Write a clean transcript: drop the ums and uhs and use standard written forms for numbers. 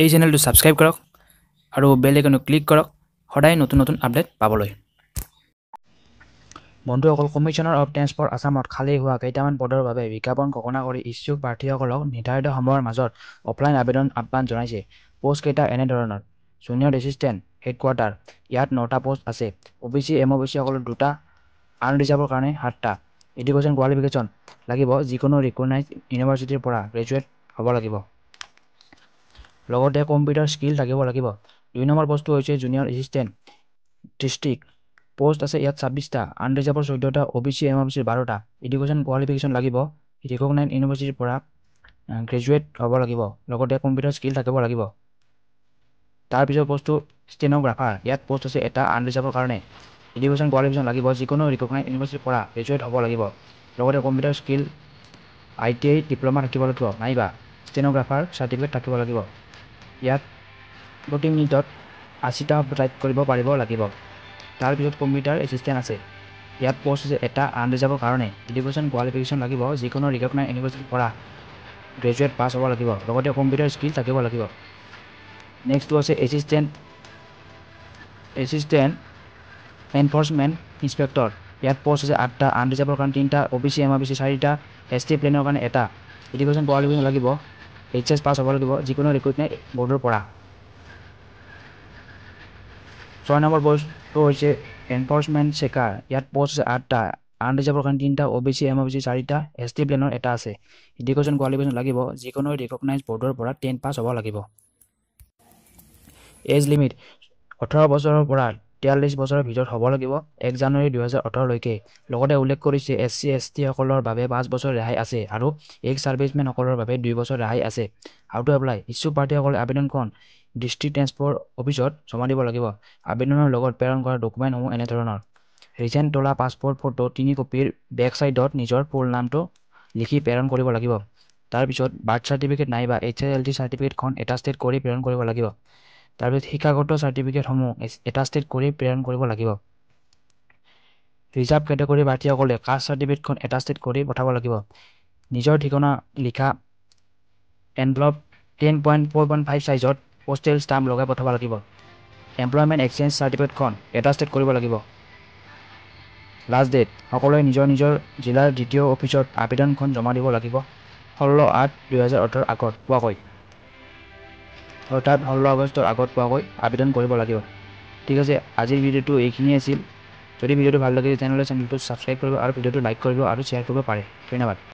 এই চেনেলটো সাবস্ক্ৰাইব কৰক আৰু বেল আইকনটো ক্লিক কৰক সদায় নতুন নতুন আপডেট পাবলৈ। বন্ধুসকল, কমিশনাৰ অফ ট্ৰেন্সপৰ্ট আসামত খালী হোৱা কেইটামান পদৰ বাবে বিজ্ঞাপন ঘোষণা কৰি ইচ্ছুক প্ৰাৰ্থীসকলক নিৰ্ধাৰিত সময়ৰ মাজত অফলাইন আবেদন আহ্বান জনাইছে। পোষ্টকেইটা এনেধৰণৰ: জুনিয়ৰ এছিষ্টেণ্ট হেডকোৱাৰ্টাৰ, ইয়াত 9টা পোষ্ট আছে। OBC MOBCসকলৰ 2টা, আনৰিজাৰ্ভৰ কাৰণে 7টা। এডুকেশ্যন কোৱালিফিকেশ্যন লাগিব, যিকোনো ৰিকগনাইজড ইউনিভাৰ্চিটিৰ পৰা গ্ৰেজুৱেট হ'ব লাগিব। লগতে কম্পিউটাৰ স্কিল থাকিব লাগিব। 2 নম্বৰ পোষ্টটো হৈছে জুনিয়ৰ এছিষ্টেণ্ট ডিষ্ট্ৰিক্ট। পোষ্ট আছে ইয়াত 26টা, আনৰিজাৰ্ভৰ 14টা, OBC MOBCৰ 12টা। এডুকেশ্যন কোৱালিফিকেশ্যন লাগিব, ৰিকগনাইজড ইউনিভাৰ্চিটিৰ পৰা গ্ৰেজুৱেট হ'ব লাগিব। লগতে কম্পিউটাৰ স্কিল থাকিব লাগিব। তাৰপিছত পোষ্টটো ষ্টেন'গ্ৰাফাৰ, ইয়াত পোষ্ট আছে 1টা, আনৰিজাৰ্ভৰ কাৰণে। এডুকেশ্যন কোৱালিফিকেশ্যন লাগিব, যিকোনো ৰিকগনাইজড ইউনিভাৰ্চিটিৰ পৰা গ্ৰেজুৱেট হ'ব লাগিব। লগতে কম্পিউটাৰ স্কিল ITI ডিপ্ল'মা থাকিব লাগিব, নাইবা ষ্টেন'গ্ৰাফাৰ চাৰ্টিফিকেট থাকিব লাগিব। ইয়াত প্ৰতি মিনিটত 80টা শব্দ টাইপ কৰিব পাৰিব লাগিব। তাৰপিছত কম্পিউটাৰ এছিষ্টেণ্ট আছে, ইয়াত পোষ্ট আছে 1টা, আনৰিজাৰ্ভৰ কাৰণে। এডুকেশ্যন কোৱালিফিকেশ্যন লাগিব, যিকোনো ৰিকগনাইজড ইউনিভাৰ্চিটিৰ পৰা গ্ৰেজুৱেট পাছ হ'ব লাগিব। লগতে কম্পিউটাৰ স্কিল থাকিব লাগিব। নেক্সটটো আছে এছিষ্টেণ্ট এনফৰ্চমেণ্ট ইনস্পেক্টৰ, ইয়াত পোষ্ট আছে 8টা, আনৰিজাৰ্ভৰ কাৰণে 3টা, OBC MOBC 4টা, ST প্লেনৰ কাৰণে 1টা। এডুকেশ্যন কোৱালিফিকেশ্যন লাগিব, HS পাছ হ'ব লাগিব, যিকোনো ৰিক্ৰুটমেণ্ট বৰ্ডৰ পৰা। 6 নম্বৰ পোষ্টটো হৈছে এনফৰ্চমেণ্ট চেকাৰ, ইয়াত পোষ্ট আছে 8টা, আনৰিজাৰ্ভৰ কাৰণে 3টা, OBC MOBC 4টা, ST প্লেনৰ 1টা আছে। এডুকেশ্যন কোৱালিফিকেশ্যন লাগিব, যিকোনো ৰিকগনাইজড বৰ্ডৰ পৰা 10 পাছ হ'ব লাগিব। এজ লিমিট 18 বছৰৰ পৰা 43 বছৰৰ ভিতৰত হ'ব লাগিব, 1 জানুৱাৰী 2018 লৈকে। লগতে উল্লেখ কৰিছে SC ST সকলৰ বাবে 5 বছৰ ৰেহাই আছে আৰু এক্স ছাৰ্ভিচমেন সকলৰ বাবে 2 বছৰ ৰেহাই আছে। হাউ টু এপ্লাই: ইচ্ছুক প্ৰাৰ্থীসকলে আবেদনখন ডিষ্ট্ৰিক্ট ট্ৰেন্সপৰ্ট অফিচত জমা দিব লাগিব। আবেদনৰ লগত প্ৰেৰণ কৰা ডকুমেণ্টসমূহ এনেধৰণৰ: ৰিচেণ্ট তোলা পাছপৰ্ট ফটো 3 কপিৰ বেক চাইডত নিজৰ ফুল নামটো লিখি প্ৰেৰণ কৰিব লাগিব। তাৰপিছত বাৰ্থ চাৰ্টিফিকেট নাইবা HSLC চাৰ্টিফিকেটখন এটাষ্টেড কৰি প্ৰেৰণ কৰিব লাগিব। তাৰপিছত শিক্ষাগত চাৰ্টিফিকেটসমূহ এটাষ্টেড কৰি প্ৰেৰণ কৰিব লাগিব। ৰিজাৰ্ভ কেটেগৰীৰ প্ৰাৰ্থীসকলে কাষ্ট চাৰ্টিফিকেটখন এটাষ্টেড কৰি পঠাব লাগিব। নিজৰ ঠিকনা লিখা এনভলপ 10.4.5 সাইজত পোষ্টেল ষ্টাম্প লগাই পঠাব লাগিব। এমপ্লয়মেণ্ট এক্সচেঞ্জ চাৰ্টিফিকেটখন এটাষ্টেড কৰিব লাগিব। লাষ্ট ডেট: সকলোৱে নিজৰ নিজৰ জিলাৰ DTO অফিচত আবেদনখন জমা দিব লাগিব 16/8/2018 আগত পোৱাকৈ, অৰ্থাৎ 16 আগষ্টৰ আগত পোৱাকৈ আবেদন কৰিব লাগিব। ঠিক আছে, আজিৰ ভিডিঅ'টো এইখিনিয়ে আছিল। যদি ভিডিঅ'টো ভাল লাগে তেনেহ'লে চেনেলটো ছাবস্ক্ৰাইব কৰিব আৰু ভিডিঅ'টো লাইক কৰিব আৰু শ্বেয়াৰ কৰিব পাৰে। ধন্যবাদ।